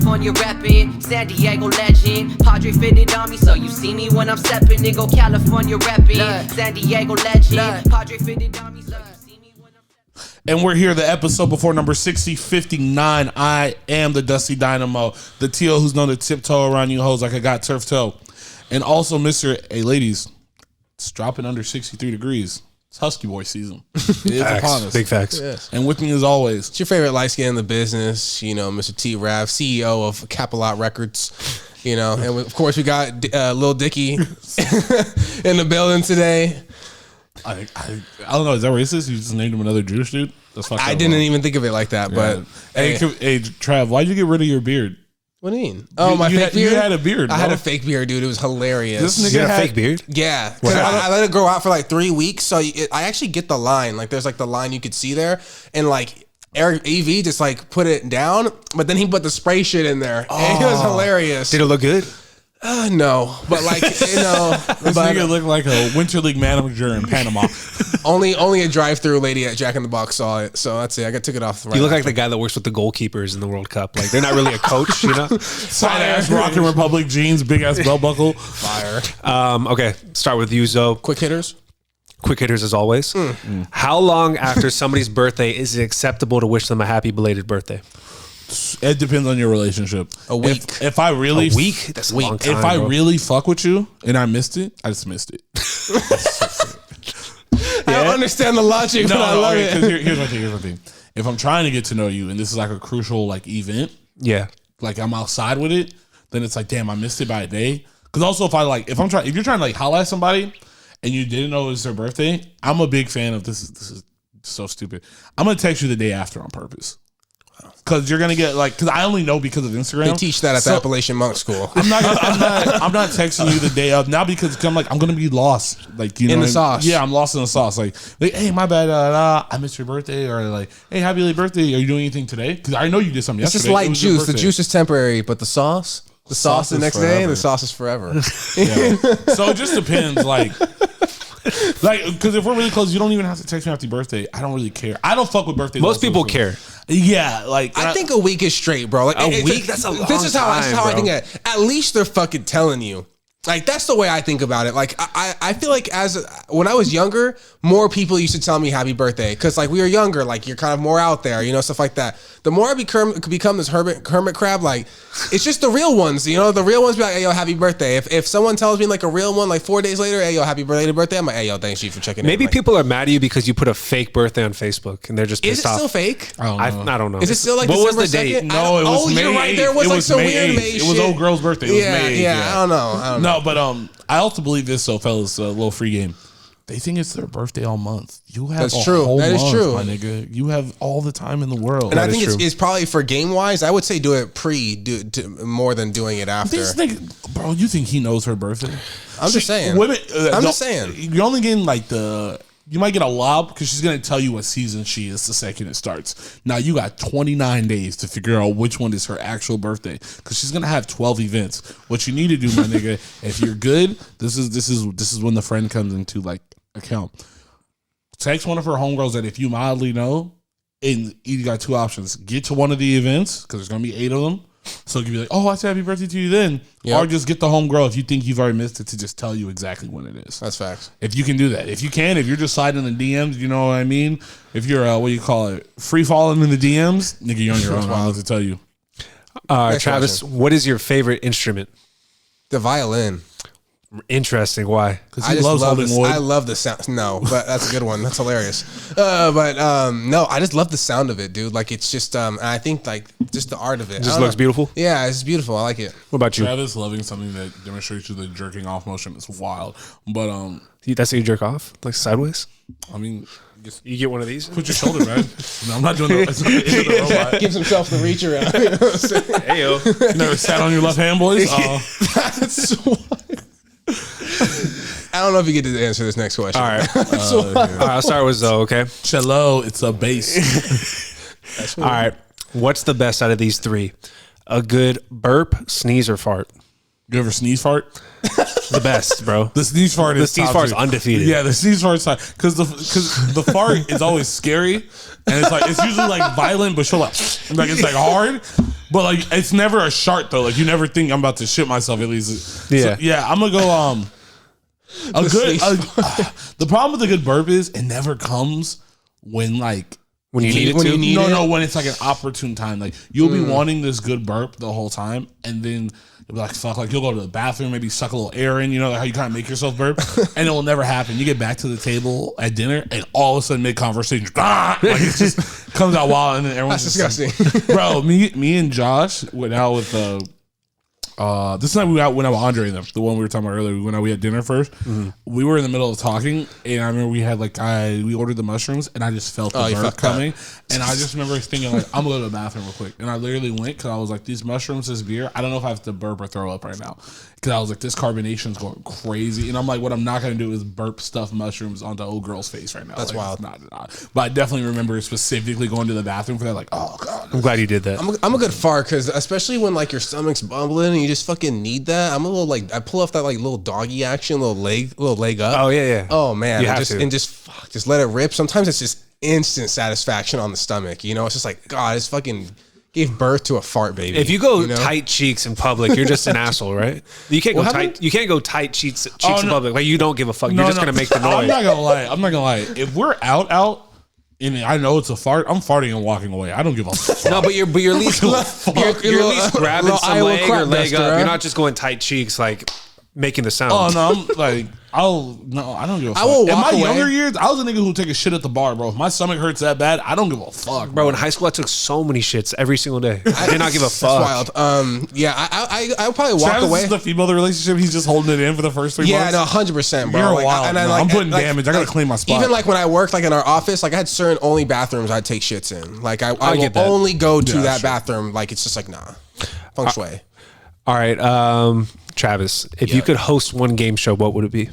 California reppin', San Diego legend. Padre fitted on me, so you see me when I'm steppin'. Nigga, California reppin', San Diego legend. Padre fitted on me, so you see me when I'm steppin'. And we're here, the episode before number 6059. I am the Dusty Dynamo, the T.O. who's known to tiptoe around you hoes like I got turf toe. And also, hey ladies, it's dropping under 63 degrees. It's Husky Boy season. It is upon us. Big facts. Yes. And with me as always, It's your favorite light skin in the business, Mr. Trav, CEO of Capilot Records, and of course we got Lil Dicky in the building today. I don't know, is that racist? You just named him another Jewish dude? That's fucked I up, didn't bro. even think of it like that, but Hey, Trav, why'd you get rid of your beard? what do you mean? Oh, my You fake had- beard? you had a beard, I had bro. a fake beard, dude. It was hilarious. This nigga You got a had fake beard? Yeah, 'cause I let it grow out for like 3 weeks, so I actually get the line. Like, there's like the line you could see there, and like Eric EV just like put it down, but then he put the spray shit in there, and it was hilarious. Did it look good? No, but like This nigga looked like a Winter League manager in Panama. only a drive-through lady at Jack in the Box saw it, so that's it. I took it off. Right You look after. like the guy that works with the goalkeepers in the World Cup. Like, they're not really a coach, Side ass Rockin' Republic jeans, big ass belt buckle. Fire. Okay, start with you, Zoe. Quick hitters. Quick hitters as always. How long after somebody's birthday is it acceptable to wish them a happy belated birthday? It depends on your relationship. A week. If I really A week? That's a long time, If I bro. really fuck with you and I missed it, I just missed it. I don't understand the logic, but I love okay, 'cause it. here's my thing. If I'm trying to get to know you and this is like a crucial like event, Yeah. like I'm outside with it, then it's like, damn, I missed it by a day. Because also if you're trying to like holla at somebody and you didn't know it was their birthday, I'm a big fan of this is so stupid. I'm gonna text you the day after on purpose. Cause you're gonna get because I only know because of Instagram. They teach that at the Appalachian Monk School. I'm not texting you the day of now because I'm gonna be lost. Like, you know, In the sauce. Yeah, I'm lost in the sauce. Like, hey, my bad. I missed your birthday, or like, hey, happy late birthday. Are you doing anything today? Because I know you did something It's yesterday. just like It was your juice. The birthday. juice is temporary, but the sauce the is next day, forever. and the sauce is forever. Yeah. So it just depends. Because if we're really close, you don't even have to text me happy birthday. I don't really care. I don't fuck with birthdays. Most also, people so- care. Yeah, like I think a week is straight, bro. Like A week? That's a long This is how time, I bro. think it. At least they're fucking telling you. Like, that's the way I think about it. Like, I feel like when I was younger, more people used to tell me happy birthday because like we were younger, like you're kind of more out there, stuff like that. The more I become this hermit crab, like it's just the real ones, the real ones be like, hey yo, happy birthday. If someone tells me like a real one, like 4 days later, hey yo, happy belated birthday, I'm like, hey yo, thanks you for checking in. Maybe Like, people are mad at you because you put a fake birthday on Facebook and they're just is pissed it off. still fake? I don't know. Is it still like what was December the date? 2nd? No, it was May you're right. 8th. There was It like was some May weird 8th. May It shit. was old girl's birthday. It was yeah, May 8th, yeah. I don't know. No, but I also believe this, so fellas, a little free game. They think it's their birthday all month. You have That's true. whole That is month, true. my nigga. You have all the time in the world. And I is think true. it's probably for game wise. I would say do it more than doing it after. This nigga, bro, you think he knows her birthday? I'm just saying. Women, I'm just saying. You're only getting you might get a lob because she's going to tell you what season she is the second it starts. Now you got 29 days to figure out which one is her actual birthday because she's going to have 12 events. What you need to do, my nigga, if you're good, this is when the friend comes into like account. Text one of her homegirls that if you mildly know, and you got two options: get to one of the events because there's going to be 8 of them. So you can be like, oh, I said happy birthday to you then. Yep. Or just get the homegirl if you think you've already missed it to just tell you exactly when it is. That's facts. If you can do that. If you're just sliding in the DMs, you know what I mean? If you're, free falling in the DMs, nigga, you're on your own. I don't know what to tell you. Next Travis, question. what is your favorite instrument? The violin. Interesting. Why? Because I he just loves love holding this. wood. I love the sound. No, but that's a good one. That's hilarious. No, I just love the sound of it, dude. Like it's just, and I think like just the art of it. Just I don't looks know. beautiful. Yeah, it's beautiful. I like it. What about you? Travis loving something that demonstrates you the jerking off motion is wild. But, That's how you jerk off, like sideways. I mean, just You get one of these. put your shoulder, man. No, I'm not doing that. It's not the end of the robot. Gives himself the reach around. You know what I'm saying? Hey yo. You never sat on your left hand, boys? That's wild. I don't know if you get to answer this next question. All right. All right. I'll start with Zoe. Okay. Cello, it's a bass. All right. What's the best out of these three? A good burp, sneeze, or fart? You ever sneeze fart? The best, bro. The sneeze fart is sneeze top fart's tier. undefeated. Yeah, the sneeze fart's high because the fart is always scary, and it's usually like violent, but she'll like it's like hard. But like, it's never a shark though. Like, you never think I'm about to shit myself. At least, Yeah. So, yeah. I'm gonna go. The problem with a good burp is it never comes when like. When you need it when to? you need it? No, when it's like an opportune time. Like, you'll be wanting this good burp the whole time, and then you'll be like, fuck, like, you'll go to the bathroom, maybe suck a little air in, you know, like how you kind of make yourself burp, and it will never happen. You get back to the table at dinner, and all of a sudden, mid-conversation, like, it just comes out wild, and then everyone's That's just disgusting. bro, me and Josh went out with this night we went out with Andre and them, the one we were talking about earlier. We went out, we had dinner first. We were in the middle of talking, and I remember we had we ordered the mushrooms, and I just felt the burp coming, and I just remember thinking like, I'm gonna go to the bathroom real quick, and I literally went because I was like, these mushrooms, this beer, I don't know if I have to burp or throw up right now, because I was like, this carbonation's going crazy, and I'm like, what I'm not gonna do is burp stuffed mushrooms onto old girl's face right now. That's like, wild. It's not. But I definitely remember specifically going to the bathroom for that. Like, oh god, I'm glad you did that. I'm a good fart because especially when like your stomach's bumbling and you just fucking need that. I'm a little like I pull off that like little doggy action, little leg up. Oh, yeah. Oh man, You have to. just let it rip. Sometimes it's just instant satisfaction on the stomach. You know, it's just like God, it's fucking gave birth to a fart baby. If you go know? tight cheeks in public, you're just an asshole, right? You can't go What tight. happened? You can't go tight cheeks in no. public. Like, you don't give a fuck. You're just gonna make the I'm noise. not gonna lie. If we're out, and I know it's a fart, I'm farting and walking away. I don't give a fuck. No, but you're at least you're at least grabbing little some Iowa leg or crap leg duster, up. huh? You're not just going tight cheeks, like making the sound. Oh no, I'm like, I don't give a fuck. I will In my walk away. younger years, I was a nigga who would take a shit at the bar, bro. If my stomach hurts that bad, I don't give a fuck, Bro, in high school, I took so many shits every single day. I did not give a That's fuck. wild. Yeah, I'll probably walk Travis away. is the female of the relationship. He's just holding it in for the first 3 Yeah, months. no, 100%, bro. You're Like, wild. and I No, like, I'm putting like- damage. I gotta clean my spot. Even like when I worked, like in our office, like I had certain only bathrooms I'd take shits in. Like I will get that. only go to Yeah, that sure. bathroom. Like it's just like nah, feng shui. All right, Travis, if you could host one game show, what would it be?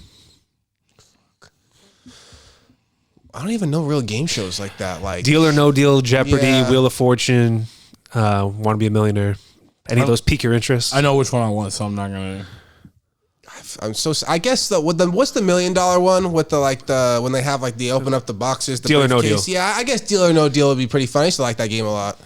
I don't even know real game shows like that. Like Deal or No Deal, Jeopardy, Yeah. Wheel of Fortune, Want to Be a Millionaire. Any of those pique your interest? I know which one I want, so I'm not gonna. I guess what's the $1 million one with the when they have like they open up the boxes. The Deal or No briefcase? Deal. Yeah, I guess Deal or No Deal would be pretty fun. I used to like that game a lot.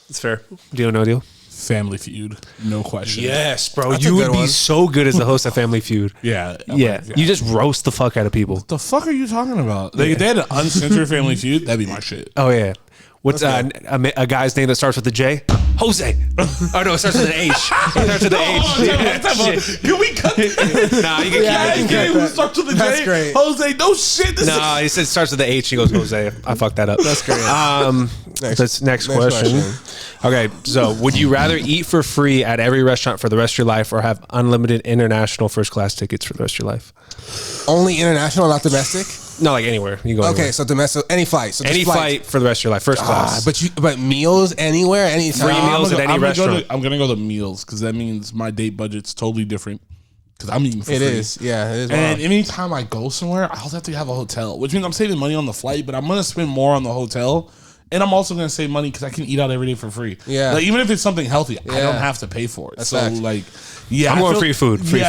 It's fair. Deal or No Deal? Family Feud, no question. Yes, bro. That's a You would good be one. so good as the host of Family Feud. Yeah, Yeah. You just roast the fuck out of people. the fuck are you talking about? If they had an uncensored Family Feud, that'd be my shit. Oh, yeah. What's a guy's name that starts with a J? Jose. Oh, no, it starts with an H. It starts with an H. Shit. Can we cut it? Nah, you can Yeah, keep it. I who starts with the That's J. great. Jose, no shit. This No, he said it starts with the H. He goes, Jose. I fucked that up. That's great. Next question. Okay, so would you rather eat for free at every restaurant for the rest of your life or have unlimited international first class tickets for the rest of your life? Only international, not domestic. No, like anywhere. You go Okay, anywhere. so domestic, any flight. So just Any flights. flight for the rest of your life, first class. But meals anywhere, anytime. Free meals at any restaurant. I'm gonna go to meals because that means my date budget's totally different. Because I'm eating for It free. is, yeah, it is. And wild. anytime I go somewhere, I'll have to have a hotel, which means I'm saving money on the flight, but I'm gonna spend more on the hotel. And I'm also gonna save money because I can eat out every day for free. Yeah. Like, even if it's something healthy, I Yeah. don't have to pay for it. That's so facts. like, yeah, I'm I going feel- free food. Free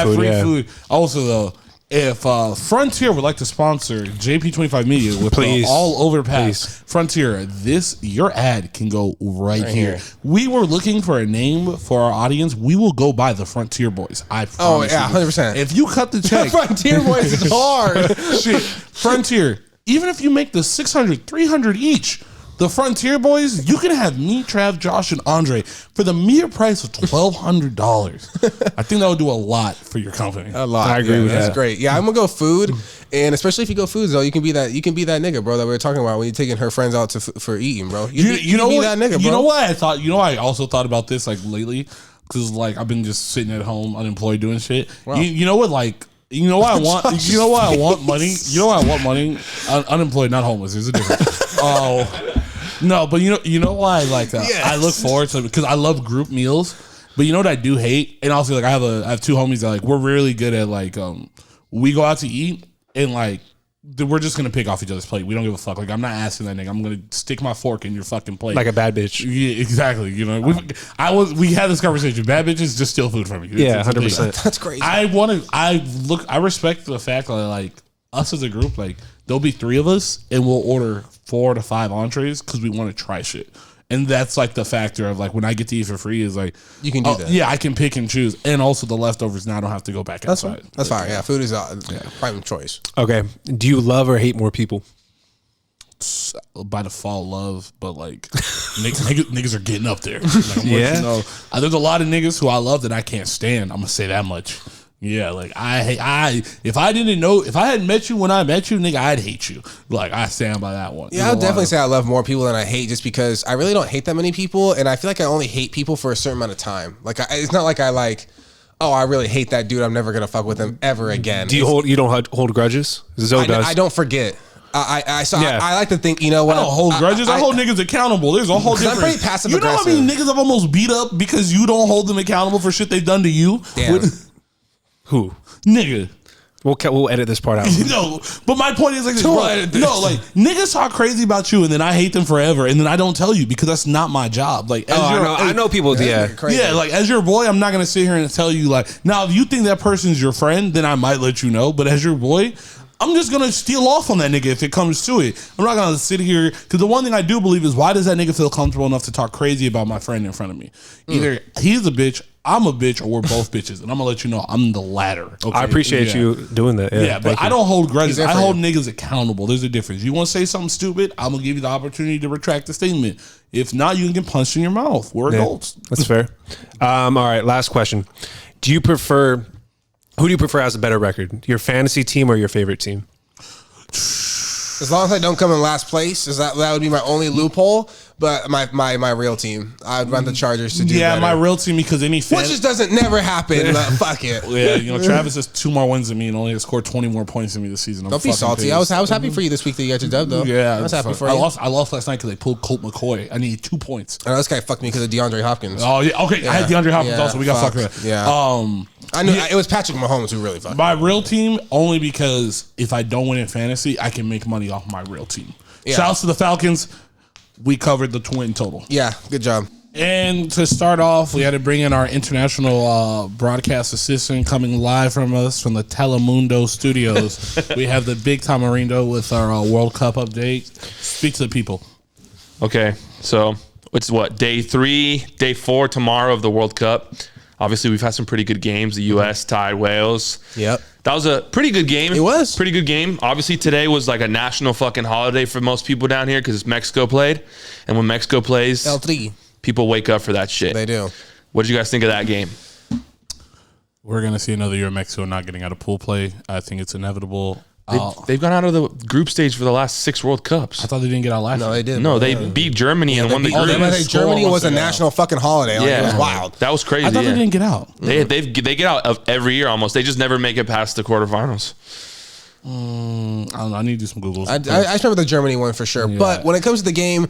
food. Also though, if Frontier would like to sponsor JP25 Media with Please. all overpass, Please. Frontier, your ad can go right here. here. We were looking for a name for our audience. We will go by the Frontier Boys. I promise. yeah, you. 100%. If you cut the check, Frontier Boys is hard. shit, Frontier. Even if you make the 600, 300 each, the Frontier Boys, you can have me, Trav, Josh, and Andre for the mere price of $1,200. I think that would do a lot for your company. A lot. I agree with That's that. great. Yeah, I'm gonna go food, and especially if you go food, though, you can be that nigga, bro, that we were talking about when you're taking her friends out for eating, bro. You know be what? that nigga, bro. You know what I thought? You know, I also thought about this like lately because like I've been just sitting at home unemployed doing shit. You know what? Like. You know why I want? You know why I want money? You know why I want money? Unemployed, not homeless. There's a difference. Oh, no, but you know why? Like I look forward to because I love group meals. But you know what I do hate? And also like I have two homies that like we're really good at like we go out to eat and like we're just gonna pick off each other's plate. We don't give a fuck. Like I'm not asking that nigga. I'm gonna stick my fork in your fucking plate Like a bad bitch. Yeah, exactly. You know, we had this conversation. Bad bitches just steal food from you. Yeah, It's a thing. 100%. That's crazy. I respect the fact that like us as a group, like there'll be three of us and we'll order 4 to 5 entrees because we want to try shit. And that's like the factor of like when I get to eat for free is like You can do that. Yeah, I can pick and choose, and also the leftovers now I don't have to go back outside. That's fine. Yeah, food is prime choice. Okay. Do you love or hate more people? By default, love, but like niggas are getting up there. Like, you know, there's a lot of niggas who I love that I can't stand. I'm gonna say that much. Yeah, like if I hadn't met you when I met you, nigga, I'd hate you. Like I stand by that one. Yeah, I'll definitely say I love more people than I hate, just because I really don't hate that many people, and I feel like I only hate people for a certain amount of time. Like it's not like I really hate that dude. I'm never gonna fuck with him ever again. You don't hold grudges? Zoe does. I don't forget. I like to think, you know what? I don't hold grudges. I hold niggas accountable. There's a whole difference. I'm pretty passive You know how many niggas I've almost beat up because you don't hold them accountable for shit they've done to you? Damn. Who? Nigga. We'll edit this part out. No, but my point is like this, bro. No, like niggas talk crazy about you and then I hate them forever and then I don't tell you because that's not my job. Like, I know people. Yeah, like as your boy, I'm not gonna sit here and tell you like. Now, if you think that person's your friend, then I might let you know. But as your boy, I'm just gonna steal off on that nigga if it comes to it. I'm not gonna sit here because the one thing I do believe is why does that nigga feel comfortable enough to talk crazy about my friend in front of me? Either he's a bitch, I'm a bitch, or we're both bitches, and I'm gonna let you know I'm the latter. Okay? I appreciate you doing that. Yeah, but I don't hold grudges. I hold niggas accountable. There's a difference. You want to say something stupid, I'm gonna give you the opportunity to retract the statement. If not, you can get punched in your mouth. We're adults. That's fair. All right, last question. Who do you prefer as a better record? Your fantasy team or your favorite team? As long as I don't come in last place, that would be my only loophole. But my real team, I'd run the Chargers to do better. My real team because any fan, which just doesn't never happen. But fuck it. Yeah, you know, Travis has 2 more wins than me and only has scored 20 more points than me this season. Don't be salty. I was happy for you this week that you got your dub though. Yeah, I was happy for you. I lost last night because they pulled Colt McCoy. I needed 2 points. I know this guy fucked me because of DeAndre Hopkins. Oh yeah, okay. Yeah. I had DeAndre Hopkins also. We got fucked with. Yeah. I knew it was Patrick Mahomes who really fucked. My real team only because if I don't win in fantasy, I can make money off my real team. Yeah. Shouts to the Falcons. We covered the twin total. Yeah, good job. And to start off, we had to bring in our international broadcast assistant coming live from us from the Telemundo studios. We have the big Tamarindo with our World Cup update. Speak to the people. Okay, so it's day 3, day 4 tomorrow of the World Cup. Obviously, we've had some pretty good games. The U.S. tied Wales. Yep. That was a pretty good game. It was. Pretty good game. Obviously, today was like a national fucking holiday for most people down here because Mexico played. And when Mexico plays, people wake up for that shit. They do. What did you guys think of that game? We're going to see another year of Mexico not getting out of pool play. I think it's inevitable. They've gone out of the group stage for the last 6 World Cups. I thought they didn't get out last year. No, they didn't. No, they beat Germany and won the group. Germany was a national fucking holiday. Like, it was wild. That was crazy. I thought they didn't get out. They get out of every year almost. They just never make it past the quarterfinals. I don't know. I need to do some Googles. I remember the Germany one for sure. Yeah. But when it comes to the game,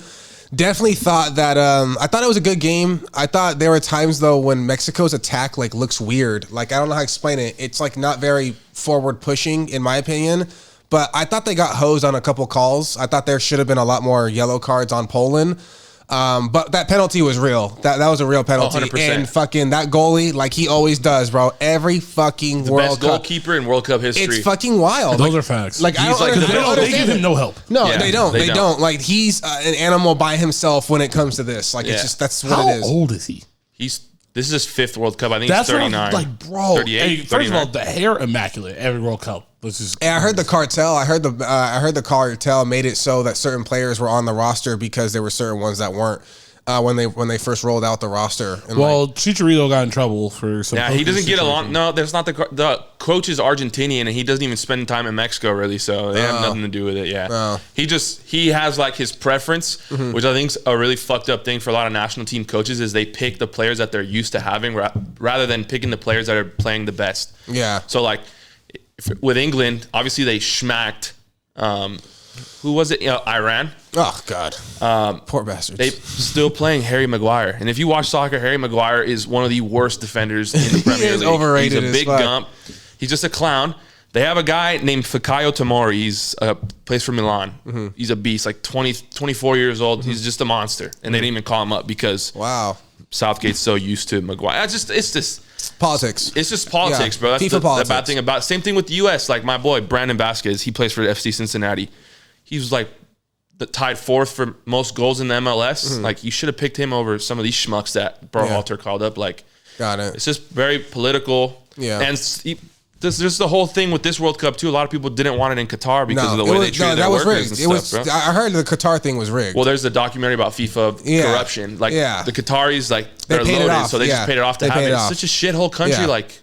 definitely thought that I thought it was a good game. I thought there were times though when Mexico's attack like looks weird. Like I don't know how to explain it. It's like not very forward pushing in my opinion. But I thought they got hosed on a couple calls. I thought there should have been a lot more yellow cards on Poland. But that penalty was real. That was a real penalty. 100%. And fucking that goalie, like he always does, bro. Every fucking the World best Cup goalkeeper in World Cup history. It's fucking wild. Those are facts. Like he's they give him no help. No, yeah, they don't. They don't. Like he's an animal by himself when it comes to this. Like it's just that's what it is. How old is he? This is his 5th World Cup. I think That's he's 39. Like, bro. 38, Hey, first 39. of all, the hair immaculate every World Cup. Yeah, I heard the cartel. I heard the cartel made it so that certain players were on the roster because there were certain ones that weren't when they first rolled out the roster. And Chicharito got in trouble for some. Yeah, he doesn't get along. No, there's not the coach is Argentinian and he doesn't even spend time in Mexico really, so they have nothing to do with it. Yeah, he has like his preference, which I think's a really fucked up thing for a lot of national team coaches is they pick the players that they're used to having rather than picking the players that are playing the best. Yeah. So like with England, obviously they schmacked. Who was it? Iran. Oh God, poor bastards. They still playing Harry Maguire, and if you watch soccer, Harry Maguire is one of the worst defenders in the Premier League. Overrated. He's a big gump. He's just a clown. They have a guy named Fikayo Tomori. He's plays for Milan. He's a beast, like 24 years old. He's just a monster, and they didn't even call him up because Southgate's so used to Maguire. It's just politics. It's just politics, bro. That's FIFA politics. The bad thing about. Same thing with the U.S. Like my boy Brandon Vasquez, he plays for FC Cincinnati. He was like tied fourth for most goals in the MLS. Like, you should have picked him over some of these schmucks that Berhalter called up. Like, got it. It's just very political. Yeah. And there's the whole thing with this World Cup too. A lot of people didn't want it in Qatar because of the way they treated their workers and stuff. Bro. I heard the Qatar thing was rigged. Well, there's the documentary about FIFA corruption. Like the Qataris, like they're loaded, so they just paid it off to have it. It's such a shithole country. Like,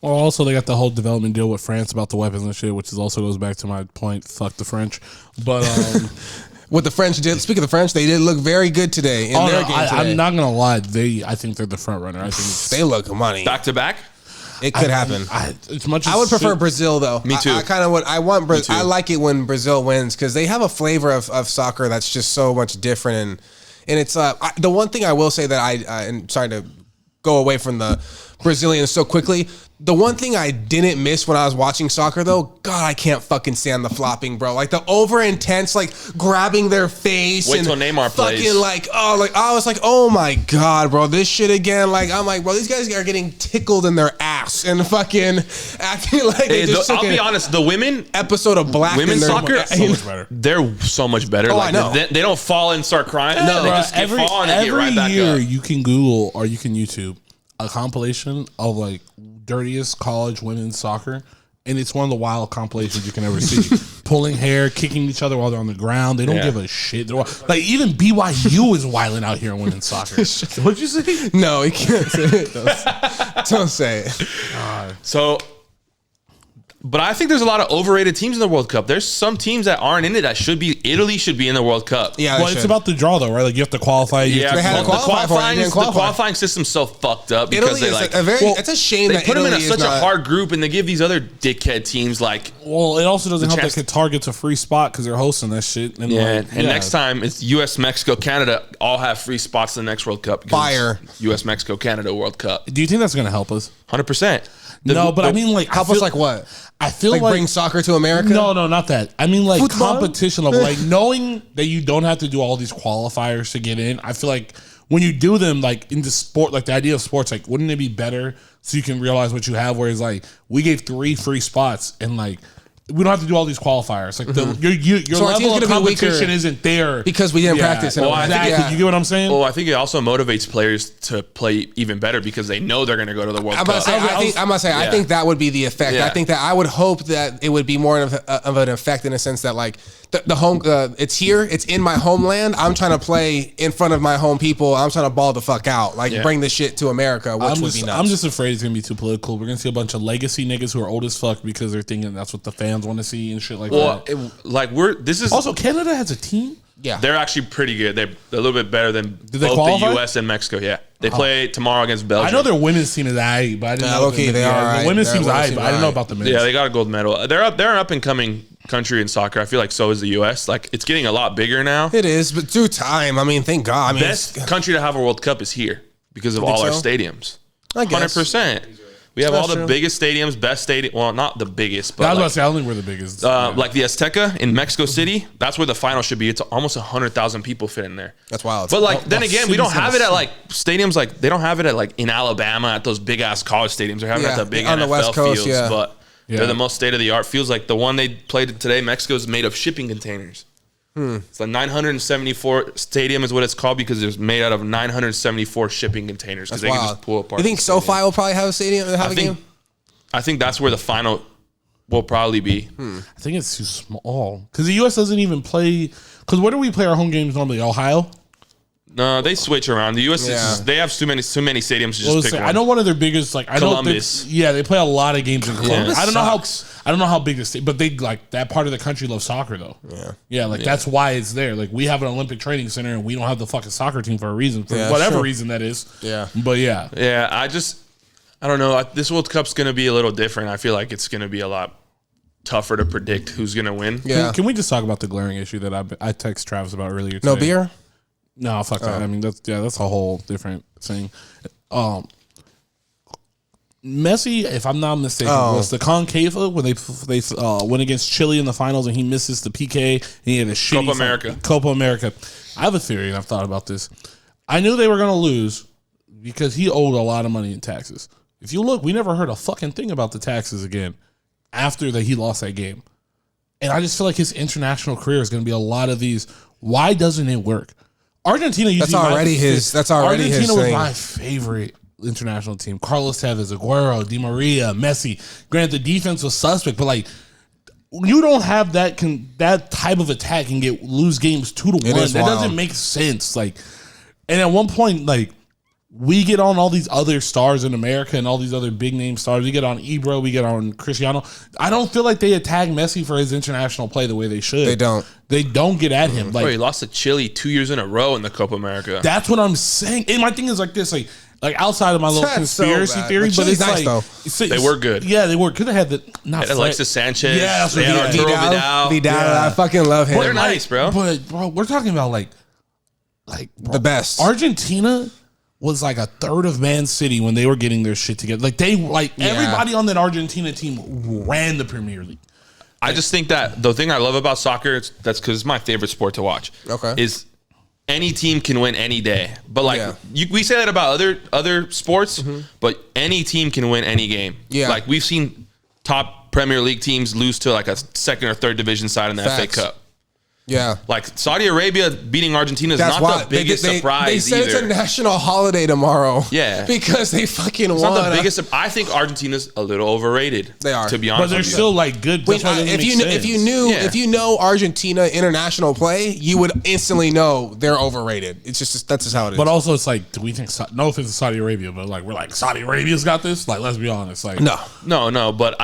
well, also they got the whole development deal with France about the weapons and shit, which also goes back to my point. Fuck the French, but. What the French did. Speaking of the French, they did look very good today in their game today. I'm not gonna lie. I think they're the front runner. I think they look money back to back. It could happen. As much as I would prefer Brazil though. Me too. I kind of would. I want Brazil. I like it when Brazil wins because they have a flavor of soccer that's just so much different. And it's the one thing I will say that and sorry to go away from the Brazilians so quickly. The one thing I didn't miss when I was watching soccer, though, God, I can't fucking stand the flopping, bro. Like the over intense, like grabbing their face. Wait till Neymar plays. Fucking I was like, oh my God, bro, this shit again. Like I'm like, bro, these guys are getting tickled in their ass and fucking acting like they just took I'll be honest, the women episode of Black women's soccer, so much better. They're so much better. Oh, like, I know. They don't fall and start crying. No, they just get fall and get right back every year up. you can Google or you can YouTube a compilation of like dirtiest college women's soccer, and it's one of the wild compilations you can ever see. Pulling hair, kicking each other while they're on the ground. They don't give a shit. Like even BYU is wilding out here in women's soccer. What'd you say? No, he can't say it. Don't say it. So, but I think there's a lot of overrated teams in the World Cup. There's some teams that aren't in it that should be. Italy should be in the World Cup. Yeah, well, it's about the draw though, right? Like you have to qualify. Yeah, They had to qualify for it. They didn't qualify. The qualifying system's so fucked up because Italy they is a very. It's a shame they that put them in Italy such is not, a hard group, and they give these other dickhead teams like. Well, it also doesn't help that chance- Qatar gets a free spot because they're hosting that shit. And And next time it's U.S., Mexico, Canada all have free spots in the next World Cup. Fire. U.S., Mexico, Canada World Cup. Do you think that's going to help us? 100%. No, but I mean, like, help us like what? I feel Like like bring soccer to America? No, not that. I mean, like Football? competition level, like knowing that you don't have to do all these qualifiers to get in. I feel like when you do them, like into sport, like the idea of sports, like wouldn't it be better so you can realize what you have? Whereas like we gave 3 free spots and like we don't have to do all these qualifiers. Like your So our team's level of gonna be weaker competition isn't there because we didn't practice. Well, I think Exactly. You get what I'm saying? Well, I think it also motivates players to play even better because they know they're going to go to the World I'm Cup. gonna say, I think that would be the effect. Yeah. I think that I would hope that it would be more of an effect in a sense that like the home, it's here, it's in my homeland. I'm trying to play in front of my home people. I'm trying to ball the fuck out, like bring this shit to America, which would be nuts. I'm just afraid it's gonna be too political. We're gonna see a bunch of legacy niggas who are old as fuck because they're thinking that's what the fans want to see and shit like that. This is Also, Canada has a team. Yeah, they're actually pretty good. They're a little bit better than Did they both qualify? the U.S. and Mexico. Yeah, they play tomorrow against Belgium. I know their women's team is aight, but I didn't know. okay, they are The women's aight. team's Their women's aight, team but I didn't know aight. about the men's. Yeah, they got a gold medal. They're an up and coming country in soccer. I feel like so is the U.S. Like it's getting a lot bigger now. it is, but through time, I mean, thank God. I mean, Best country to have a World Cup is here because of all our so? stadiums. I guess. 100%. We have That's all the true. biggest stadiums, best stadium. Well, not the biggest, I but was about like, to say I don't think we're the biggest. like the Azteca in Mexico City. That's where the final should be. It's almost 100,000 people fit in there. That's wild. But like then the again, we don't city's have it at gonna like stadiums like they don't have it at like in Alabama at those big ass college stadiums. They're having it at the big on the NFL West Coast, fields, yeah. but they're the most state of the art. Feels like the one they played today, Mexico, is made of shipping containers. It's like 974 stadium is what it's called because it's made out of 974 shipping containers because That's they can wild. just pull apart. You think the stadium. SoFi will probably have a stadium? Have a game? I think that's where the final will probably be. I think it's too small because the U.S. doesn't even play. Because where do we play our home games normally? Ohio. No, they switch around. The U.S. Yeah. they have too many stadiums to Well, just pick one. I know one of their biggest, like I Columbus. know, they play a lot of games in Columbus. I don't know sucks. how big the state, but they like that part of the country loves soccer though. Yeah, like that's why it's there. Like we have an Olympic training center and we don't have the fucking soccer team for a reason, for whatever sure. reason that is. Yeah. but yeah, Yeah, I don't know. This World Cup's going to be a little different. I feel like it's going to be a lot tougher to predict who's going to win. Yeah. Can we just talk about the glaring issue that I text Travis about earlier today? No beer? No, fuck that. I mean, that's a whole different thing. Messi, if I'm not mistaken, was the Concava when they went against Chile in the finals and he misses the PK and he had a shitty Copa America. I have a theory and I've thought about this. I knew they were going to lose because he owed a lot of money in taxes. If you look, we never heard a fucking thing about the taxes again after that he lost that game. And I just feel like his international career is going to be a lot of these. Why doesn't it work? Argentina. That's already his Argentina was thing. my favorite international team. Carlos Tevez, Aguero, Di Maria, Messi. Granted, the defense was suspect, but like you don't have that type of attack and lose games 2-1. That doesn't make sense. Like, and at one point, like we get on all these other stars in America and all these other big name stars. We get on Ibra, we get on Cristiano. I don't feel like they attack Messi for his international play the way they should. They don't. They don't get at him. Like he lost to Chile 2 years in a row in the Copa America. That's what I'm saying. And my thing is like this, like outside of my little conspiracy theory, but it's nice, like they were good. Yeah, they were. Could have had the not Alexis Sanchez. Yeah, they had Arturo Vidal. I fucking love him. They're nice, bro. But bro, we're talking about like the best. Argentina was like a third of Man City when they were getting their shit together. Like everybody on that Argentina team ran the Premier League. I just think that the thing I love about soccer, that's because it's my favorite sport to watch. Okay. Is any team can win any day, but like we say that about other sports, but any team can win any game. Yeah. Like we've seen top Premier League teams lose to like a second or third division side in the FA Cup. Yeah. Like Saudi Arabia beating Argentina is not the biggest surprise they said either. it's a national holiday tomorrow. Yeah. Because they fucking It's won. not the biggest. I think Argentina's a little overrated. They are. To be honest, But they're with you. still like good. That's why it doesn't make sense. If you know Argentina international play, you would instantly know they're overrated. It's just that's just how it is. But also, it's like, do we think? No offense to Saudi Arabia, but like we're like Saudi Arabia's got this. Like, let's be honest. Like, no. But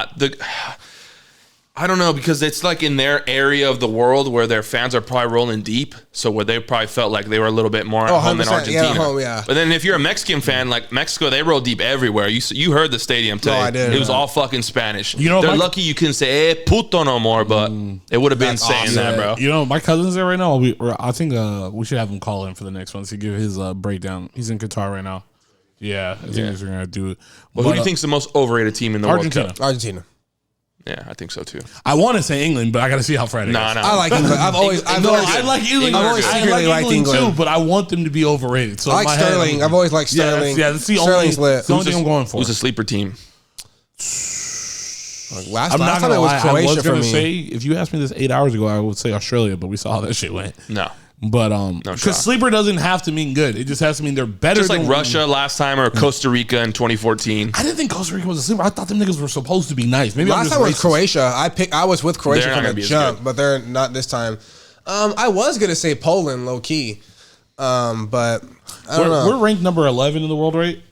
I don't know, because it's like in their area of the world where their fans are probably rolling deep, so where they probably felt like they were a little bit more at home than 100%, Argentina. yeah. But then if you're a Mexican fan, like Mexico, they roll deep everywhere. You heard the stadium today. No, I did. It was all fucking Spanish. You know, they're lucky you couldn't say puto no more, but it would have been saying that, bro. You know, my cousin's there right now. I think we should have him call in for the next one to give his breakdown. He's in Qatar right now. Yeah, I think he's gonna do it. Well, who do you think's the most overrated team in the Argentina. World Cup? Argentina. Yeah, I think so too. I want to say England, but I got to see how Friday goes. No. I like England. I like England. I've always secretly liked England too, but I want them to be overrated. So I like Sterling. I've always liked Sterling. Yeah, that's the Sterling's only lit. thing I'm going for. Who's a sleeper team? Last I'm not time gonna it was lie. I Croatia was for gonna me. say, if you asked me this 8 hours ago, I would say Australia, but we saw how that shit went. No. But shot. because sleeper doesn't have to mean good. It just has to mean they're better. Just like than Russia last time or Costa Rica in 2014. I didn't think Costa Rica was a sleeper. I thought them niggas were supposed to be nice. Maybe Last time was Croatia. I was with Croatia They're not from gonna the be as jump, good. but they're not this time. I was gonna say Poland, low key, but I don't know. We're ranked number 11 in the world, right?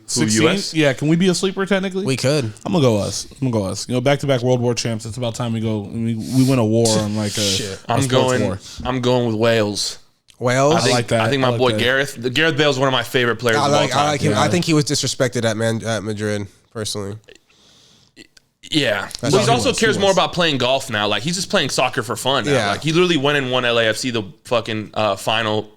16. US? Yeah, can we be a sleeper technically? We could. I'm gonna go us. You know, back-to-back World War champs. It's about time we go. We win a war on like a. Shit. a I'm sports war. going with Wales. Wales. I like that. I think my I like boy that. Gareth Bale's one of my favorite players of all time. I like him. Yeah. I think he was disrespected at Madrid personally. Yeah, That's but all he also he cares was. more about playing golf now. Like he's just playing soccer for fun now. Yeah. Like he literally went and won LAFC the fucking final,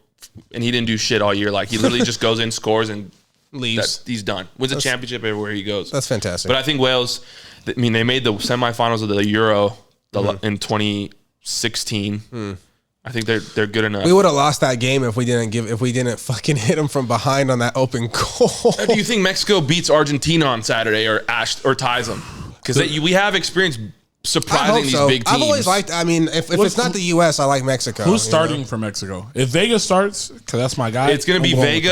and he didn't do shit all year. Like he literally just goes in, scores, and Leaves. he's done. Wins a championship everywhere he goes. That's fantastic. But I think Wales. I mean, they made the semifinals of the Euro in 2016. I think they're good enough. We would have lost that game if we didn't fucking hit them from behind on that open goal. Do you think Mexico beats Argentina on Saturday or ties them? Because we have experience I surprising hope these so. big teams. I've always liked. I mean, if it's not the U.S., I like Mexico. Who's starting for Mexico? If Vega starts, because that's my guy. It's going to be I'm going with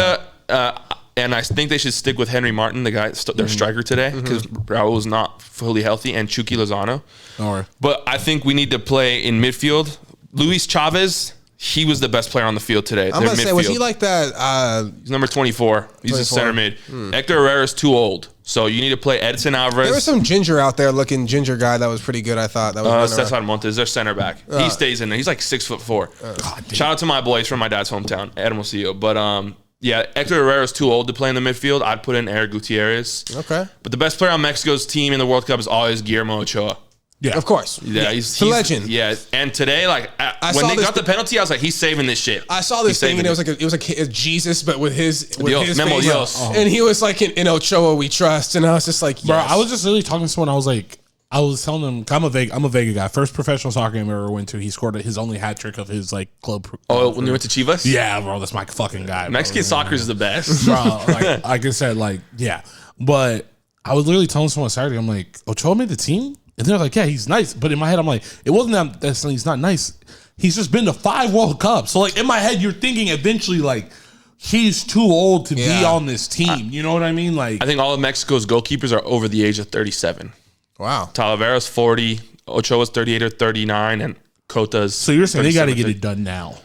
Vega, and I think they should stick with Henry Martin, the guy, their striker today, because Raul is not fully healthy, and Chucky Lozano. that. All right. But I think we need to play in midfield. Luis Chavez, he was the best player on the field today. I'm Their gonna say, was he like that? He's number 24. He's a 24. center mid. Hector Herrera's too old, so you need to play Edson Alvarez. There was some ginger out there, looking ginger guy that was pretty good. I thought that was. Cesar Montes, their center back. He stays in there. He's like 6'4". Shout out to my boys from my dad's hometown, Hermosillo. But yeah, Hector Herrera's too old to play in the midfield. I'd put in Eric Gutierrez. Okay. But the best player on Mexico's team in the World Cup is always Guillermo Ochoa. Yeah. Of course. Yeah, he's a legend. Yeah, and today, like when saw they this got the penalty, I was like, he's saving this shit. I saw this He's thing and saving it was like a Jesus, but with his Dios, Memo face. Dios. And he was like in Ochoa we trust, and I was just like, yes. Bro, I was just really talking to someone. I was telling them, I'm a Vega guy. First professional soccer game I ever went to, he scored his only hat trick of his like club. Oh, when you went to Chivas? Yeah, bro, that's my fucking guy. Bro. Mexican soccer is the best. Bro, like I said, like, yeah. But I was literally telling someone Saturday, I'm like, Ochoa made the team? And they're like, yeah, he's nice. But in my head, I'm like, it wasn't that he's not nice. He's just been to 5 World Cups. So, like, in my head, you're thinking eventually, like, he's too old to be on this team. You know what I mean? Like, I think all of Mexico's goalkeepers are over the age of 37. Wow. Talavera's 40, Ochoa's 38 or 39, and Cota's. So you're saying they got to get it done now?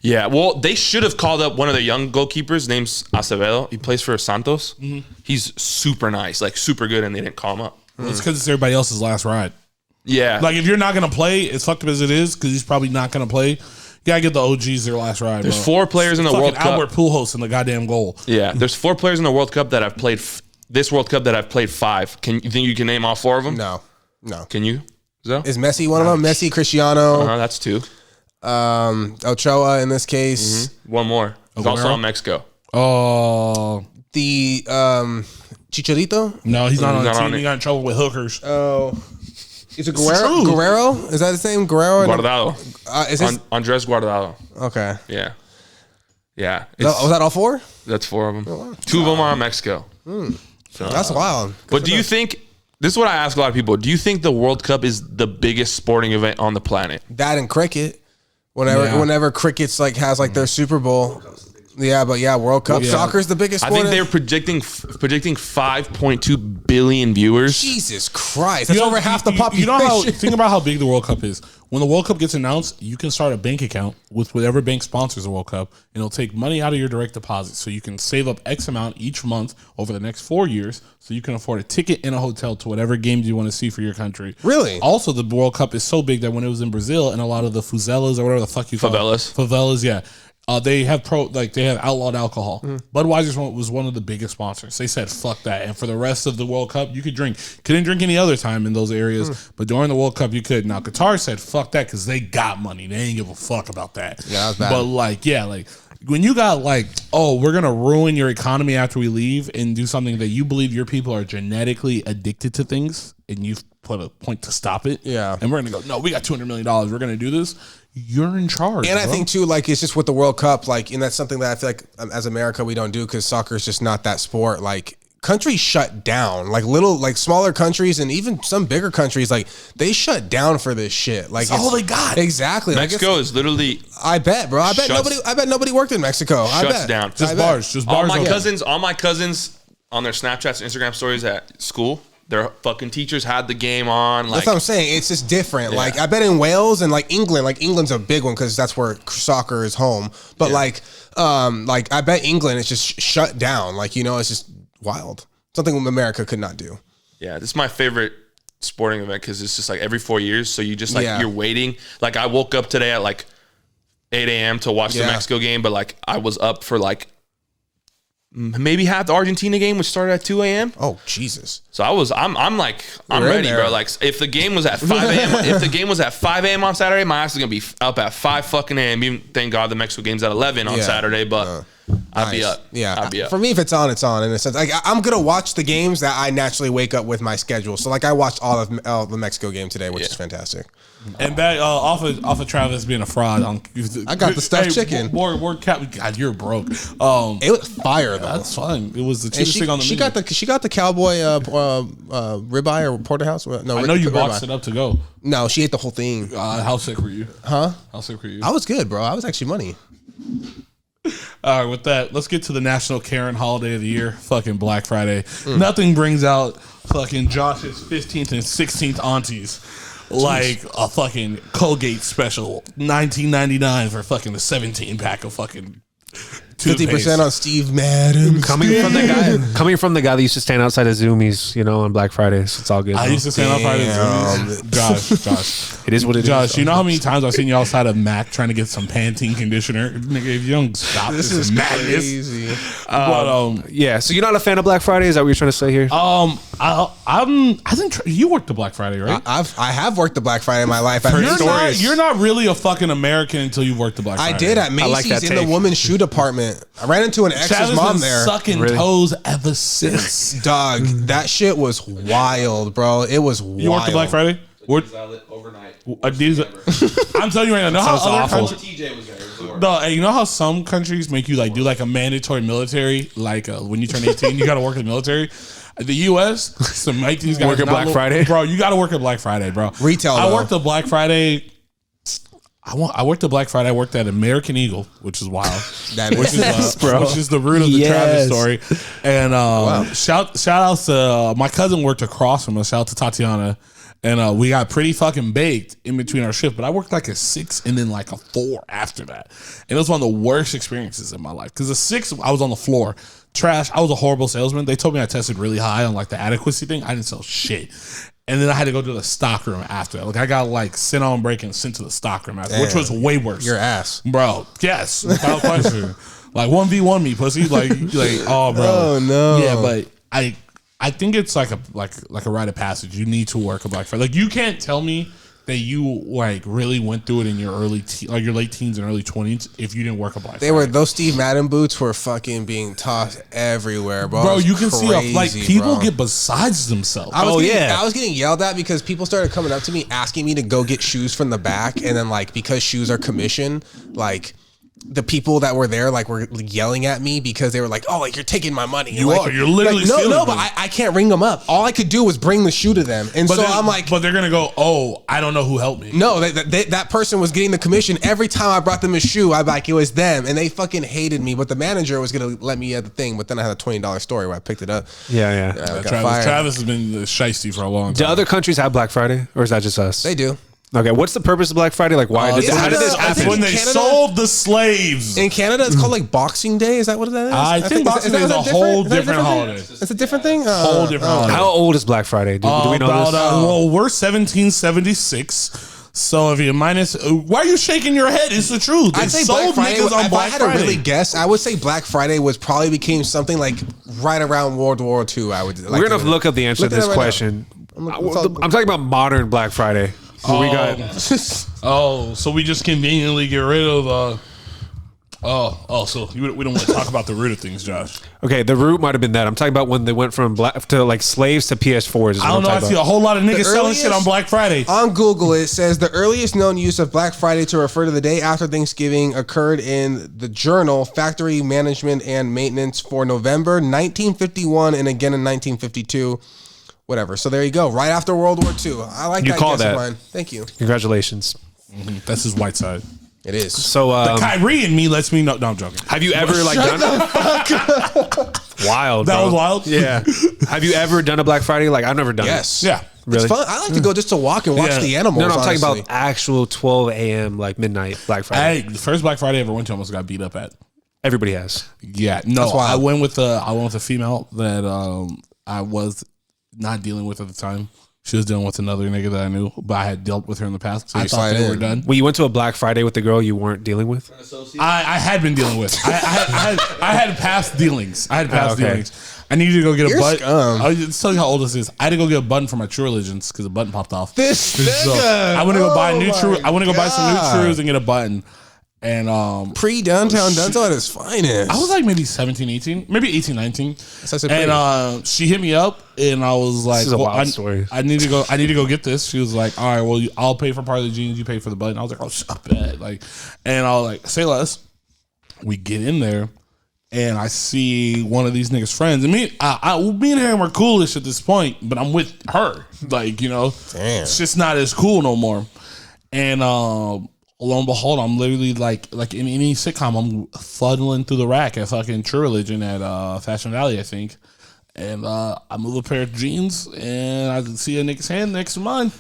Yeah, well, they should have called up one of their young goalkeepers. Name's Acevedo. He plays for Santos. He's super nice, like super good, and they didn't call him up. Well, it's because it's everybody else's last ride. Yeah, Like, if you're not going to play, as fucked up as it is, because he's probably not going to play, you got to get the OGs their last ride. there's bro. 4 players in the World Cup. Albert Pujols in the goddamn goal. Yeah, there's 4 players in the World Cup that I've played. This World Cup that I've played 5. You think you can name all 4 of them? No. Can you? Zo? Is Messi one of them? Messi, Cristiano, That's 2. Ochoa in this case. One more. He's also in Mexico. Oh. The Chicharito. No, he's not on the not team. on it. He got in trouble with hookers. Oh, is it true. Guerrero? Is that his name? Guerrero. Guardado. Is this Andres Guardado. okay? Yeah. Yeah. Was that all 4? That's 4 of them. 2 of them are in Mexico. That's wild. But do you think, this is what I ask a lot of people, do you think the World Cup is the biggest sporting event on the planet? That and cricket. Whenever cricket's like has like their Super Bowl. Yeah, but World Cup. Yeah. Soccer's the biggest I sport. think they're predicting 5.2 billion viewers. Jesus Christ. That's over half the population. You know how, think about how big the World Cup is. When the World Cup gets announced, you can start a bank account with whatever bank sponsors the World Cup, and it'll take money out of your direct deposit. So you can save up X amount each month over the next 4 years, so you can afford a ticket and a hotel to whatever games you want to see for your country. Really? Also, the World Cup is so big that when it was in Brazil and a lot of the favelas or whatever the fuck you call Favelas. yeah. They have outlawed alcohol. Budweiser was one of the biggest sponsors. They said fuck that, and for the rest of the World Cup, you could drink. Couldn't drink any other time in those areas, but during the World Cup, you could. Now Qatar said fuck that because they got money. They ain't give a fuck about that. Yeah, that was bad. But when you got we're gonna ruin your economy after we leave and do something that you believe your people are genetically addicted to things, and you've put a point to stop it. Yeah, and we're gonna go. No, we got $200 million. We're gonna do this. You're in charge. And I think too, it's just with the World Cup, and that's something that I feel like as America we don't do because soccer is just not that sport. Countries shut down, smaller countries and even some bigger countries, they shut down for this shit. That's all they got. Exactly. Mexico is literally. I bet, bro. I bet nobody worked in Mexico. Shuts down. Just bars. All my cousins on their Snapchats, Instagram stories at school. Their fucking teachers had the game on. That's what I'm saying. It's just different. Yeah. I bet in Wales and England, England's a big one because that's where soccer is home. But I bet England is just shut down. It's just wild. Something America could not do. Yeah, this is my favorite sporting event because it's just every 4 years. So you just you're waiting. I woke up today at 8 a.m. to watch the Mexico game, but I was up for maybe half the Argentina game, which started at 2 a.m. Oh Jesus! So I'm ready, bro. If the game was at 5 a.m. on Saturday, my ass is gonna be up at 5 fucking a.m. Even thank God the Mexico game's at 11 on Saturday, but I'd be up. Yeah, I'd be up. For me, if it's on, it's on. In a sense, I'm gonna watch the games that I naturally wake up with my schedule. So I watched all of the Mexico game today, which is fantastic. And that off of Travis being a fraud. I got the stuffed chicken. God, you're broke. It was fire though. That's fine. It was the cheapest thing on the menu. She got the cowboy ribeye or porterhouse. No, I know you boxed it up to go. No, she ate the whole thing. How sick were you? Huh? How sick were you? I was good, bro. I was actually money. All right, with that, let's get to the National Karen Holiday of the Year, fucking Black Friday. Nothing brings out fucking Josh's 15th and 16th aunties like a fucking Colgate special, $19.99 for fucking the 17 pack of fucking 50% on Steve Madden. Coming from the guy that used to stand outside of Zoomies, on Black Fridays. It's all good. I used to stand outside of Zoomies. Josh. It is what it is. Josh, you know how many times I've seen you outside of Mac trying to get some Pantene conditioner? Nigga, if you don't stop, this is madness. Crazy. Yeah, so you're not a fan of Black Friday? Is that what you're trying to say here? I think you worked the Black Friday, right? I have worked the Black Friday in my life. You're not really a fucking American until you worked the Black Friday. I did at Macy's in the women's shoe department. I ran into an ex's mom there. Sucking toes ever since. Dog, that shit was wild, bro. It was wild. You worked the Black Friday? Overnight. I'm telling you right now. Sounds awful. TJ was there. No, you know how some countries make you do a mandatory military, when you turn 18, you got to work in the military. The U.S. to make these guys Work at Black Friday? bro. You got to work at Black Friday, bro. Retail, I though. worked at Black Friday. I worked at Black Friday. I worked at American Eagle, which is wild. Which Which is the root of the Travis story. And shout outs to my cousin worked across from us. Shout out to Tatiana. And we got pretty fucking baked in between our shift, but I worked like a 6 and then like a 4 after that. And it was one of the worst experiences in my life. Because the 6, I was on the floor. Trash. I was a horrible salesman. They told me I tested really high on like the adequacy thing. I didn't sell shit. And then I had to go to the stock room after that. Like I got like sent on break and sent to the stock room after, which was way worse. Your ass. Bro, yes. Without question. Like 1v1 me, pussy. Like, oh bro. Oh no. Yeah, but I think it's like a rite of passage. You need to work a Black Friday. Like you can't tell me that you like really went through it in your your late teens and early 20s if you didn't work a Black Friday. Those Steve Madden boots were fucking being tossed everywhere, bro. Bro, you can see like people bro. get besides themselves. I was getting yelled at because people started coming up to me asking me to go get shoes from the back, and then like because shoes are commission, like the people that were there like were yelling at me because they were like, "Oh, like you're taking my money." You're literally like, stealing but I can't ring them up. All I could do was bring the shoe to them, and I'm like, but they're gonna go, "Oh, I don't know who helped me." No, that person was getting the commission every time I brought them a shoe. I like it was them, and they fucking hated me. But the manager was gonna let me at the thing, but then I had a $20 story where I picked it up. Yeah. Travis has been shiesty for a long time. Do other countries have Black Friday, or is that just us? They do. Okay, what's the purpose of Black Friday? Like, why? How did this happen? When they sold the slaves. In Canada, it's called like Boxing Day. Is that what that is? I think Boxing Day is a whole different holiday. It's a different thing? Whole different holiday. How old is Black Friday? Do we know this? Well, we're 1776. So if you minus, why are you shaking your head? It's the truth. They I'd say sold Black Friday. niggas on If Black I had Friday. to really guess, I would say Black Friday probably became something like right around World War II. I would. We're gonna look up the answer to this question. I'm talking about modern Black Friday. We got. So we just conveniently get rid of. So we don't want to talk about the root of things, Josh. Okay, the root might have been that. I'm talking about when they went from black to like slaves to PS4s. I don't know. I see a whole lot of niggas selling shit on Black Friday. On Google, it says the earliest known use of Black Friday to refer to the day after Thanksgiving occurred in the journal Factory Management and Maintenance for November 1951 and again in 1952. Whatever. So there you go. Right after World War II. I like that guess of mine. Thank you. Congratulations. Mm-hmm. That's his white side. It is. So the Kyrie in me lets me know. No, I'm joking. Have you ever like done? Wild. That bro. was wild. Yeah. Have you ever done a Black Friday? Like I've never done. Yes. Yeah. Really? It's fun. I like to go just to walk and watch the animals. No, I'm talking honestly. about actual 12 a.m. like midnight Black Friday. The first Black Friday I ever went to, almost got beat up at. Everybody has. Yeah. No, That's wild. I went with a female that I was not dealing with at the time. She was dealing with another nigga that I knew, but I had dealt with her in the past. So I thought they were done. Well, you went to a Black Friday with the girl you weren't dealing with? I had been dealing with. I had past dealings. dealings. I needed to go get a button. I'll just tell you how old this is. I had to go get a button for my True Religions because the button popped off. This nigga. I want to go buy new True. I want to go buy some new Trues and get a button. And pre-downtown Dunzo at his finest. I was like maybe 17, 18, maybe 18, 19. And she hit me up and I was like, this is a wild story. I need to go get this. She was like, all right, well, I'll pay for part of the jeans, you pay for the button. I was like, oh, shut bad. Like, and I was like, say less. We get in there and I see one of these niggas' friends. And me and him are coolish at this point, but I'm with her. Like, you know, it's just not as cool no more. And lo and behold, I'm literally like in any sitcom, I'm fuddling through the rack at fucking True Religion at Fashion Valley, I think. And I move a pair of jeans and I see a nigga's hand next to mine.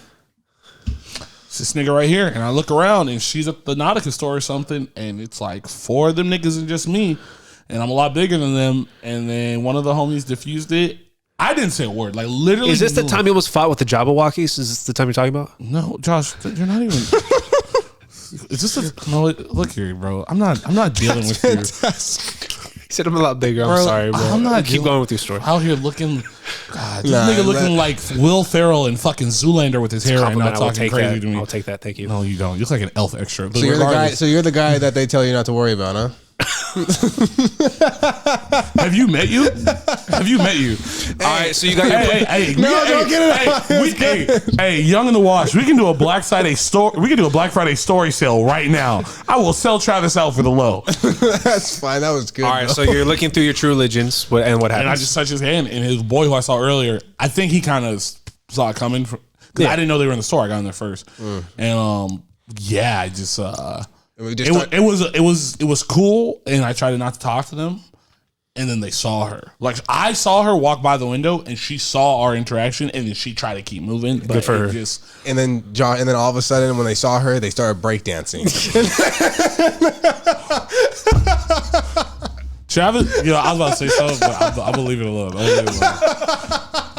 It's this nigga right here. And I look around and she's at the Nautica store or something. And it's like 4 of them niggas and just me. And I'm a lot bigger than them. And then one of the homies diffused it. I didn't say a word. Like literally. Is this the time you almost fought with the Jabberwockies? Is this the time you're talking about? No, Josh, you're not even. Is this no? Look here, bro. I'm not dealing with you. He said I'm a lot bigger. I'm sorry, bro. I'm not keep going with your story. Out here looking, God, this nigga looking like Will Ferrell and fucking Zoolander with his hair and not talking crazy to me. I'll take that. Thank you. No, you don't. You look like an elf extra. So you're the guy. So you're the guy that they tell you not to worry about, huh? Have you met you? Have you met you? All right, so you got your don't get it. Hey, Young in the Wash. We can do a Black Friday story sale right now. I will sell Travis out for the low. That's fine. That was good. All right, so you're looking through your True Religions, and what happens? And I just touched his hand, and his boy who I saw earlier, I think he kind of saw it coming because I didn't know they were in the store. I got in there first, and yeah, I just it was cool, and I tried not to talk to them, and then they saw her. Like I saw her walk by the window, and she saw our interaction, and then she tried to keep moving. But good for her. And then all of a sudden, when they saw her, they started breakdancing. Travis, I was about to say something, but I will leave it alone.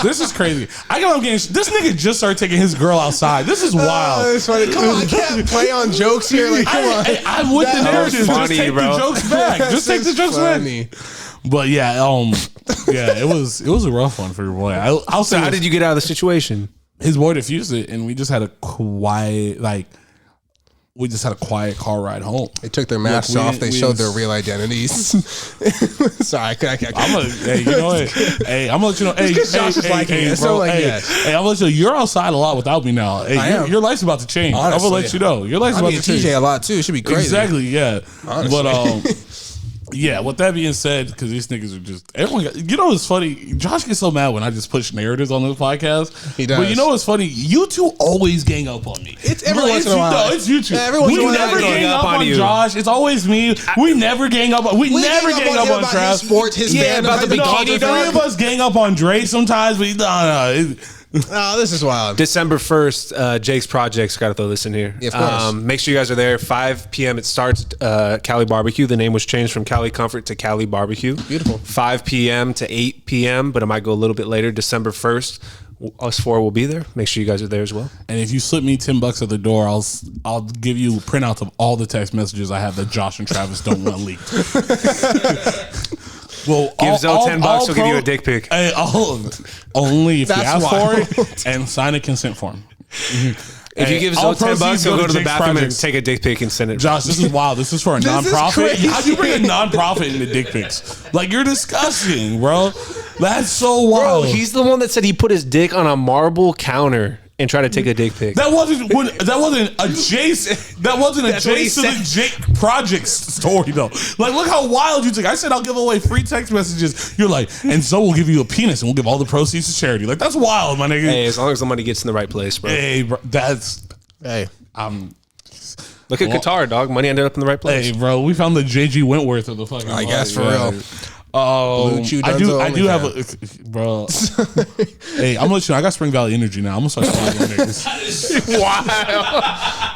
This is crazy. This nigga just started taking his girl outside. This is wild. That's funny. Come on, I can't play on jokes here. Like, come on. I'm with the narrative. Funny, just take bro. the jokes back. Just take the jokes back. But yeah, it was a rough one for your boy. I'll say. So how did you get out of the situation? His boy diffused it, and we just had a quiet car ride home. They took their masks off. They showed their real identities. Sorry, I'm gonna let you know. Hey, Josh is liking it. Bro, yes. I'm gonna let you know. You're outside a lot without me now. Hey, your life's about to change. Honestly, I'm gonna let you know. Your life's about to change. TJ a lot too. It should be crazy. Exactly. Yeah. Honestly. But yeah. With that being said, because these niggas are just everyone. What's funny? Josh gets so mad when I just push narratives on this podcast. He does. But you know what's funny? You two always gang up on me. It's every once in a while. No, it's you two. Yeah, every once in a We while never I gang up on you. Josh. It's always me. We never gang up. We never gang up on Trav. His sport, his band, about the bikini The dog. three of us gang up on Dre sometimes, but no. Oh, this is wild. December 1st, Jake's Projects. Got to throw this in here. Yeah, of course. Make sure you guys are there. 5 p.m. It starts. Cali Barbecue. The name was changed from Cali Comfort to Cali Barbecue. Beautiful. 5 p.m. to 8 p.m. But it might go a little bit later. December 1st. Us four will be there. Make sure you guys are there as well. And if you slip me $10 at the door, I'll give you printouts of all the text messages I have that Josh and Travis don't want leaked. Well, Give Zoe $10. He'll give you a dick pic. Hey, only if you That's ask wild. for it and sign a consent form. If you give Zoe $10, he'll go to the bathroom and take a dick pic and send it. Josh, this is wild. This is for a This is nonprofit. crazy. How'd you bring a nonprofit into dick pics? Like, you're disgusting, bro. That's so Bro, wild. he's the one that said he put his dick on a marble counter and tried to take a dick pic. That wasn't adjacent. That wasn't That's what he adjacent to the Jake Project's story though. Like, look how wild you took. I said I'll give away free text messages. You're like, and so we'll give you a penis and we'll give all the proceeds to charity. Like, that's wild, my nigga. Hey, as long as the money gets in the right place, bro. Hey, bro, Hey, Look at Qatar, dog. Money ended up in the right place. hey, bro. We found the JG Wentworth of the fucking. I guess for yeah. real. Oh, Chew I Dunzo do have a bro. Hey, I'm gonna let you know. I got Spring Valley energy now. I'm gonna start sliding on niggas. Wow.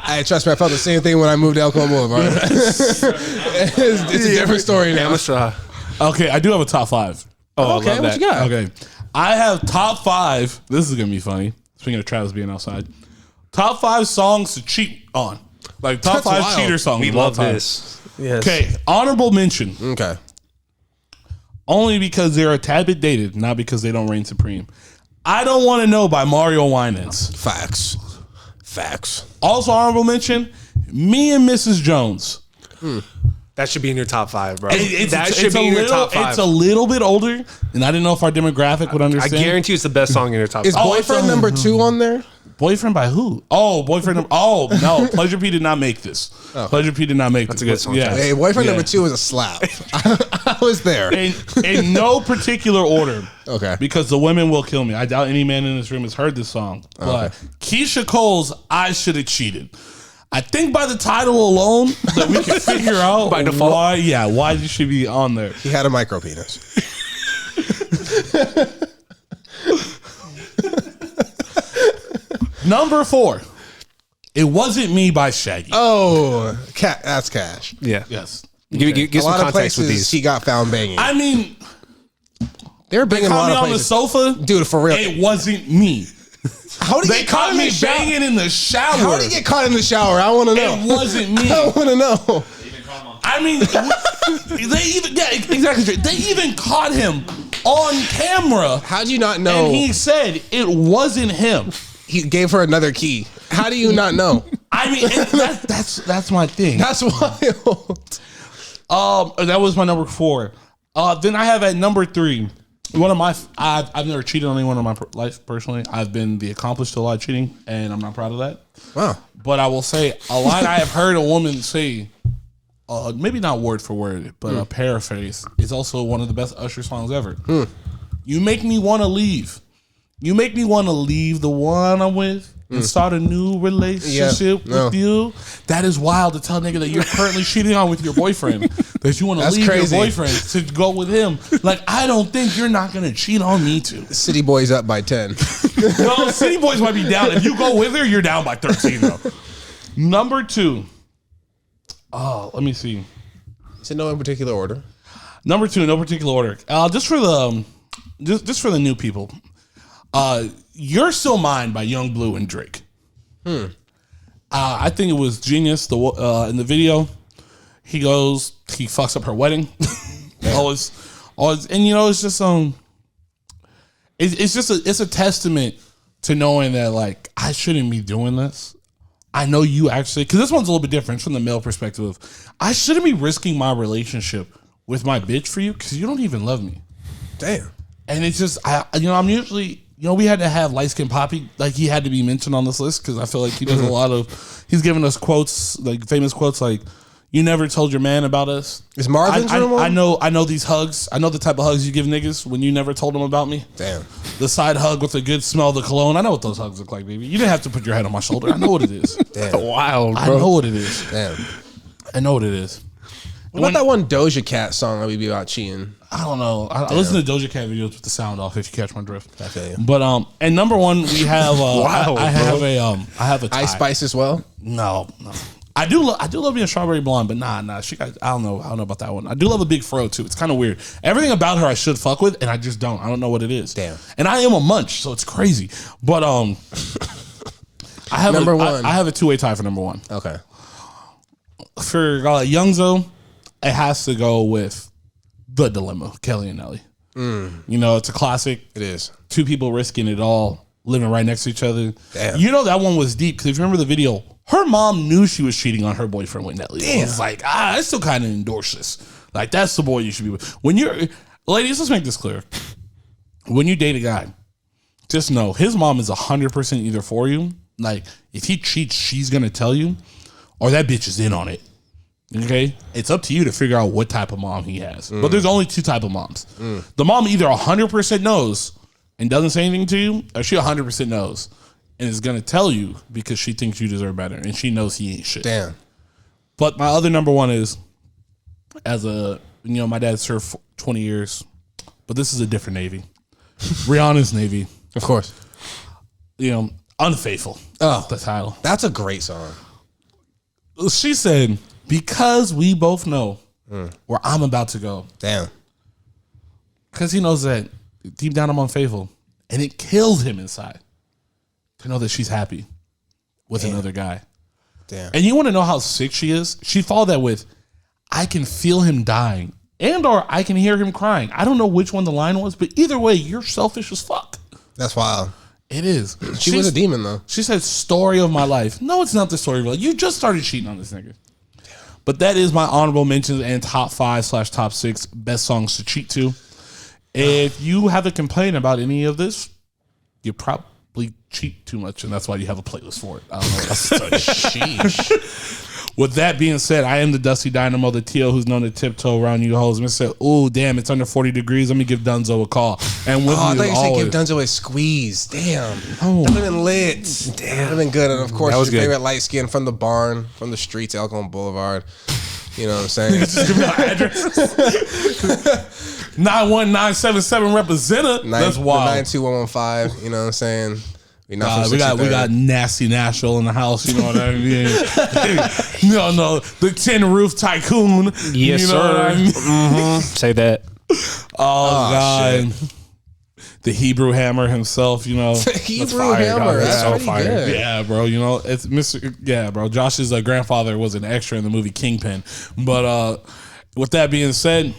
Hey, trust me, I felt the same thing when I moved to Elko Boulevard. it's a different story now. Okay, I do have a top 5. Oh, Okay, I love what that. you got? Okay, I have top 5. This is gonna be funny. Speaking of Travis being outside, top 5 songs to cheat on, like top That's 5 wild. cheater songs. We of all love time. this. Yes. Okay, honorable mention. Okay. Only because they're a tad bit dated, not because they don't reign supreme. I Don't Want to Know by Mario Winans. Facts. Also honorable mention, Me and Mrs. Jones. That should be in your top 5, bro. It's top 5. a little bit older, and I didn't know if our demographic would I understand. guarantee it's the best song in your top Is 5. boyfriend number 2 on there? Boyfriend by who? Oh, boyfriend. Oh no, Pleasure P did not make this. Pleasure P did not make That's this. a good song, Yeah, Hey, boyfriend number 2 is a slap. I was there. in no particular order. Okay. Because the women will kill me. I doubt any man in this room has heard this song. But Keisha Cole's "I Should Have Cheated." I think by the title alone that we can figure out By default? why you should be on there. He had a micro penis. Number 4, "It Wasn't Me" by Shaggy. Oh, that's cash. Yeah. Yes. Give A some lot of context with places these. he got found banging. I mean, They were banging a caught lot me of on the places. sofa. Dude, for real. It wasn't me. How did he They get caught caught in me the shower? banging in the shower. How did he get caught in the shower? I want to know. It wasn't me. I want to know. I mean, exactly. They even caught him on camera. How do you not know? And he said it wasn't him. He gave her another key. How do you not know? I mean, that's my thing. That's wild. That was my number 4. Then I have at number 3. One of my, I've never cheated on anyone in my life personally. I've been the accomplice to a lot of cheating, and I'm not proud of that. Wow. But I will say a line I have heard a woman say, maybe not word for word, but a paraphrase, is also one of the best Usher songs ever. You make me want to leave. You make me want to leave the one I'm with and start a new relationship with you. That is wild to tell a nigga that you're currently cheating on with your boyfriend. That you want to leave your boyfriend to go with him. Like, I don't think you're not going to cheat on me too. City Boys up by 10. No, City Boys might be down. If you go with her, you're down by 13 though. Number 2. Let me see. So no in particular order. Number 2, no particular order. Just for the new people. You're Still Mine by Young Blue and Drake. I think it was genius. In the video, he fucks up her wedding. always, and it's just it's a testament to knowing that like I shouldn't be doing this. I know you actually, because this one's a little bit different from the male perspective. I shouldn't be risking my relationship with my bitch for you because you don't even love me. Damn. And it's just, I'm usually, we had to have Light Skin Poppy, like he had to be mentioned on this list because I feel like he does a lot of, he's giving us quotes, like famous quotes like, you never told your man about us. Is Marvin's I know these hugs. I know the type of hugs you give niggas when you never told them about me. Damn. The side hug with the good smell of the cologne. I know what those hugs look like, baby. You didn't have to put your head on my shoulder. I know what it is. Damn. Wild, bro. I know what it is. Damn. I know what it is. What about that one Doja Cat song that we be about cheating? I don't know. I listen to Doja Cat videos with the sound off. If you catch my drift, I feel you. But and number 1, we have. Wow, I have a tie. Ice Spice as well. No. I do love being Strawberry Blonde, but nah. She got. I don't know about that one. I do love a big fro too. It's kind of weird. Everything about her I should fuck with, and I just don't. I don't know what it is. Damn. And I am a munch, so it's crazy. But I have number 1. I have a 2-way tie for number 1. Okay. For Young Zo, it has to go with The Dilemma, Kelly and Nelly. It's a classic. It is. 2 people risking it all, living right next to each other. Damn. That one was deep because if you remember the video, her mom knew she was cheating on her boyfriend with Nelly. Damn. It was like, I still kind of endorse this. Like, that's the boy you should be with. Ladies, let's make this clear. When you date a guy, just know his mom is 100% either for you. Like, if he cheats, she's going to tell you, or that bitch is in on it. Okay? It's up to you to figure out what type of mom he has. But there's only 2 type of moms. The mom either 100% knows and doesn't say anything to you, or she 100% knows and is going to tell you because she thinks you deserve better and she knows he ain't shit. Damn. But my other number 1 is, my dad served 20 years, but this is a different Navy. Rihanna's Navy. Of course. Unfaithful. Oh, the title. That's a great song. She said, because we both know where I'm about to go. Damn. Because he knows that deep down I'm unfaithful. And it kills him inside to know that she's happy with another guy. Damn. And you want to know how sick she is? She followed that with, I can feel him dying and or I can hear him crying. I don't know which one the line was, but either way, you're selfish as fuck. That's wild. It is. She was a demon, though. She said, story of my life. No, it's not the story of your life. You just started cheating on this nigga. But that is my honorable mentions and top 5/top 6 best songs to cheat to. If you have a complaint about any of this, you probably cheat too much, and that's why you have a playlist for it. I don't know. Sheesh. With that being said, I am the Dusty Dynamo, the T.O. who's known to tiptoe around you hoes. Mr. Oh, damn, it's under 40 degrees. Let me give Dunzo a call. And with I me thought you always, said give Dunzo a squeeze. Damn. Oh. That would have been lit. Damn. That would have been good. And of course, That was your good. favorite light skin from the barn, from the streets, Elkhorn Boulevard. You know what I'm saying? just give me our address. 91977 representative. That's wild. 92115. You know what I'm saying? We got nasty Nashville in the house. You know what I mean? no, the tin roof tycoon. Yes, you know sir. What I mean? Say that. Oh God. Shit. The Hebrew Hammer himself, Hebrew fire, Hammer. dog. That's So pretty fire. good. Yeah, bro. It's Mr. Yeah, bro. Josh's grandfather was an extra in the movie Kingpin. But with that being said,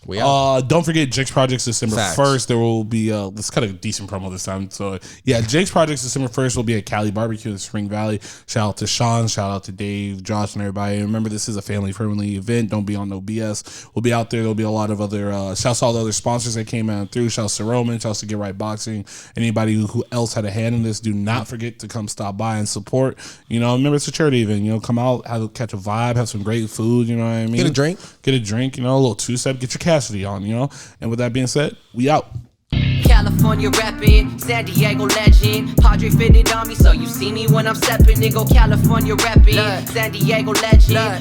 Don't forget Jake's Projects December 1st. There will be let's cut a decent promo this time. So yeah, Jake's Projects December 1st will be at Cali Barbecue in Spring Valley. Shout out to Sean, shout out to Dave, Josh, and everybody. Remember, this is a family friendly event. Don't be on no BS. We'll be out there. There'll be a lot of other shouts to all the other sponsors that came out through. Shouts to Roman, shouts to Get Right Boxing. Anybody who else had a hand in this, do not forget to come stop by and support. You know, remember, it's a charity event. You know, come out, catch a vibe, have some great food. You know what I mean? Get a drink. You know, a little two-step. Get your Cassidy on. You know. And with that being said, we out. California reppin', San Diego legend. Padre fitted on me, so you see me when I'm steppin'. Nigga, California reppin', San Diego legend.